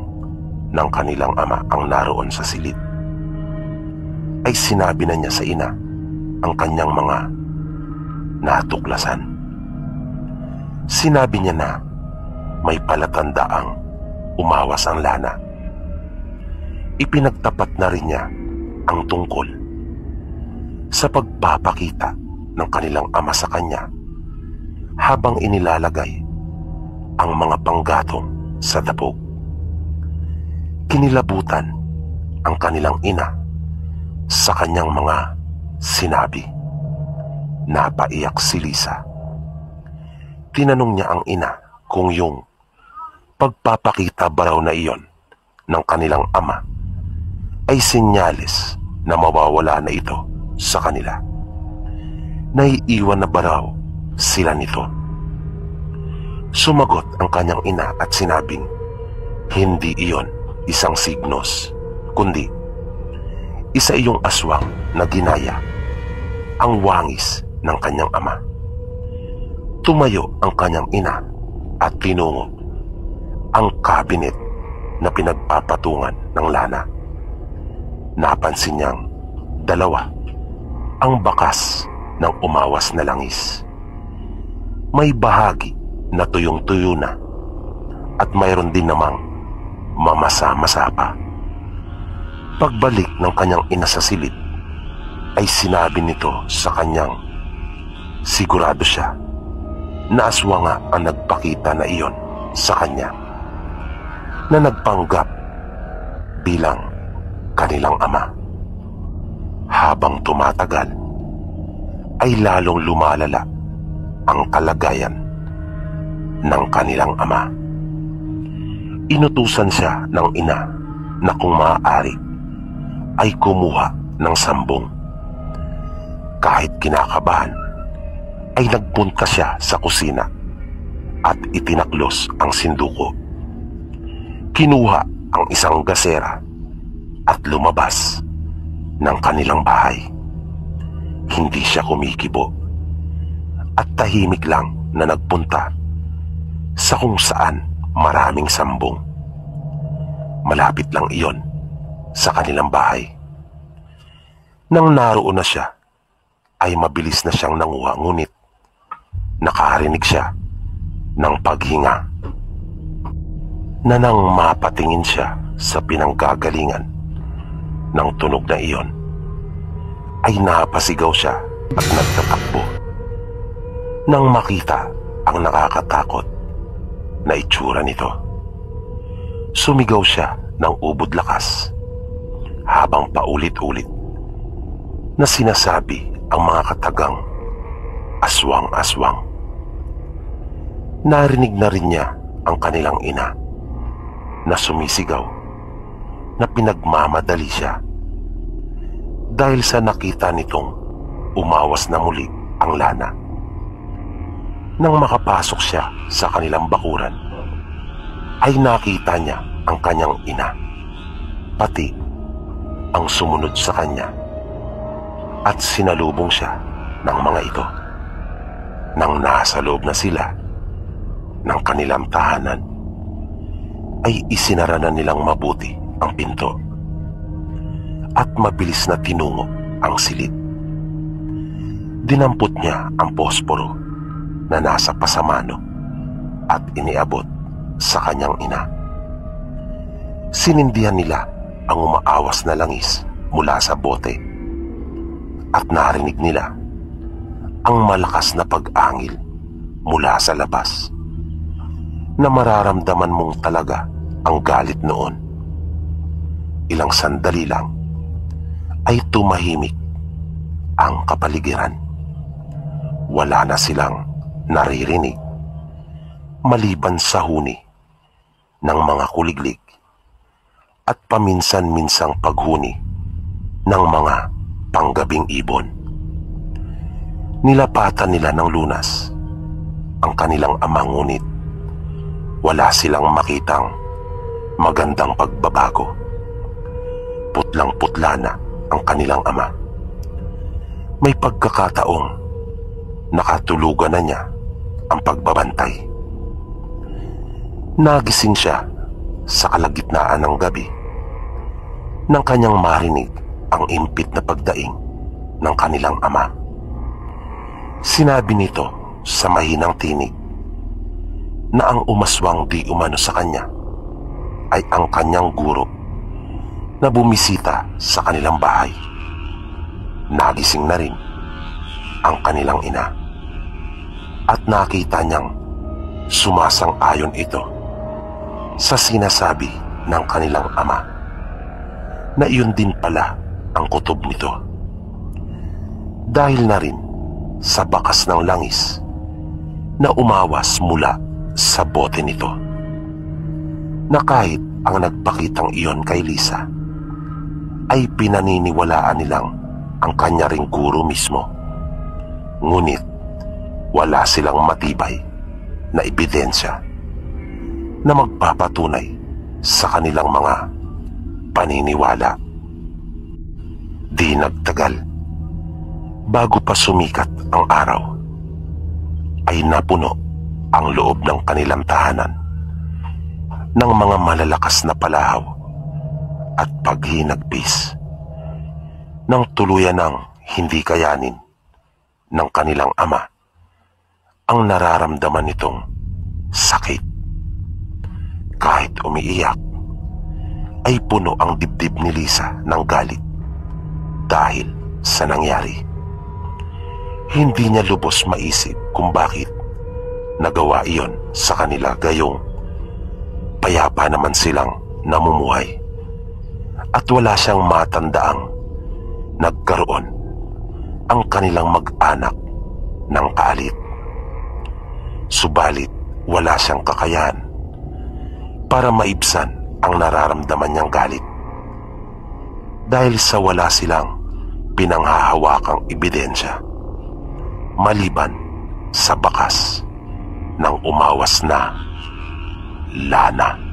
ng kanilang ama ang naroon sa silid, ay sinabi na niya sa ina ang kanyang mga natuklasan. Sinabi niya na may palatandaang umawas ang lana. Ipinagtapat na rin niya ang tungkol sa pagpapakita ng kanilang ama sa kanya habang inilalagay ang mga panggatong sa dapog. Kinilabutan ang kanilang ina sa kanyang mga sinabi. Napaiyak si Lisa. Tinanong niya ang ina kung yung pagpapakita ba raw na iyon ng kanilang ama ay senyales na mawawala na ito sa kanila. Naiiwan na ba raw sila nito? Sumagot ang kanyang ina at sinabing hindi iyon isang signos, kundi isa iyong aswang na ginaya ang wangis ng kanyang ama. Tumayo ang kanyang ina at tinungo ang kabinet na pinagpapatungan ng lana. Napansin niyang dalawa ang bakas ng umawas na langis. May bahagi na tuyong-tuyo na at mayroon din namang mamasa-masa pa. Pagbalik ng kanyang ina sa silid, ay sinabi nito sa kanyang sigurado siya na aswang nga ang nagpakita na iyon sa kanya, na nagpanggap bilang kanilang ama. Habang tumatagal, ay lalong lumalala ang kalagayan ng kanilang ama. Inutusan siya ng ina na kung maaari ay kumuha ng sambong. Kahit kinakabahan, ay nagpunta siya sa kusina at itinaklos ang sinduko. Kinuha ang isang gasera at lumabas ng kanilang bahay. Hindi siya kumikibo at tahimik lang na nagpunta sa kung saan maraming sambong. Malapit lang iyon sa kanilang bahay. Nang naroon na siya, ay mabilis na siyang nanguha, ngunit nakarinig siya ng paghinga, na nang mapatingin siya sa pinanggagalingan ng tunog na iyon, ay napasigaw siya at nagtatakbo nang makita ang nakakatakot na itsura nito. Sumigaw siya ng ubod lakas habang paulit-ulit na sinasabi ang mga katagang aswang-aswang. Narinig na rin niya ang kanilang ina na sumisigaw na pinagmamadali siya dahil sa nakita nitong umawas na muli ang lana. Nang makapasok siya sa kanilang bakuran, ay nakita niya ang kanyang ina, pati ang sumunod sa kanya, at sinalubong siya ng mga ito. Nang nasa loob na sila ng kanilang tahanan, ay isinara na nilang mabuti ang pinto at mabilis na tinungo ang silid. Dinampot niya ang posporo na nasa pasamano at iniabot sa kanyang ina. Sinindihan nila ang umaawas na langis mula sa bote at narinig nila ang malakas na pag-angil mula sa labas, na mararamdaman mong talaga ang galit noon. Ilang sandali lang ay tumahimik ang kapaligiran. Wala na silang naririnig maliban sa huni ng mga kuliglig at paminsan-minsang paghuni ng mga panggabing ibon. Nilapatan nila ng lunas ang kanilang ama, ngunit wala silang makitang magandang pagbabago. Putlang-putla na ang kanilang ama. May pagkakataong nakatulugan na niya ang pagbabantay. Nagising siya sa kalagitnaan ng gabi nang kanyang marinig ang impit na pagdaing ng kanilang ama. Sinabi nito sa mahinang tinig na ang umaswang di umano sa kanya ay ang kanyang guro na bumisita sa kanilang bahay. Nagising na rin ang kanilang ina at nakita niyang sumasang-ayon ito sa sinasabi ng kanilang ama, na iyon din pala ang kutob nito. Dahil na rin sa bakas ng langis na umawas mula sa bote nito, na kahit ang nagpakitang iyon kay Lisa ay pinaniniwalaan nilang ang kanya ring guro mismo, ngunit wala silang matibay na ebidensya na magpapatunay sa kanilang mga paniniwala. Di nagtagal, bago pa sumikat ang araw, ay napuno ang loob ng kanilang tahanan ng mga malalakas na palahaw at paghinagpis nang tuluyan ng hindi kayanin ng kanilang ama ang nararamdaman nitong sakit. Kahit umiiyak, ay puno ang dibdib ni Lisa ng galit dahil sa nangyari. Hindi niya lubos maisip kung bakit nagawa iyon sa kanila, gayong payapa naman silang namumuhay at wala siyang matandaang nagkaroon ang kanilang mag-anak ng kaalit. Subalit wala siyang kakayahan para maibsan ang nararamdaman niyang galit dahil sa wala silang pinanghahawakang ebidensya maliban sa bakas ng umawas na lana.